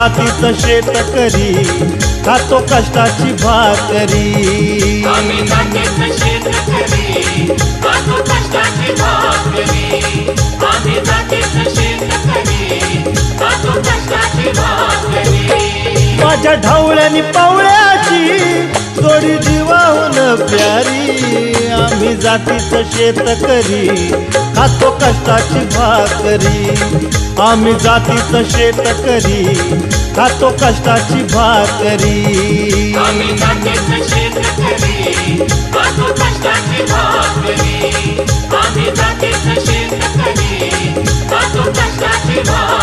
जातीचं शेतकरी खातो कष्टाची भाकरी। आम्ही जातीचं शेतकरी खातो कष्टाची भाकरी। आम्ही जातीचं शेतकरी खातो कष्टाची भाकरी। माझ्या ढवळ्यानी पावळ्याची जोडी जीवाहून प्यारी। आम्ही जातीचं शेतकरी खातो कष्टाची भाकरी। आम्ही जातीचं शेतकरी खातो कष्टाची भाकरी। आम्ही जातीचं शेतकरी खातो कष्टाची भाकरी। आम्ही जातीचं शेतकरी खातो कष्टाची भाकरी।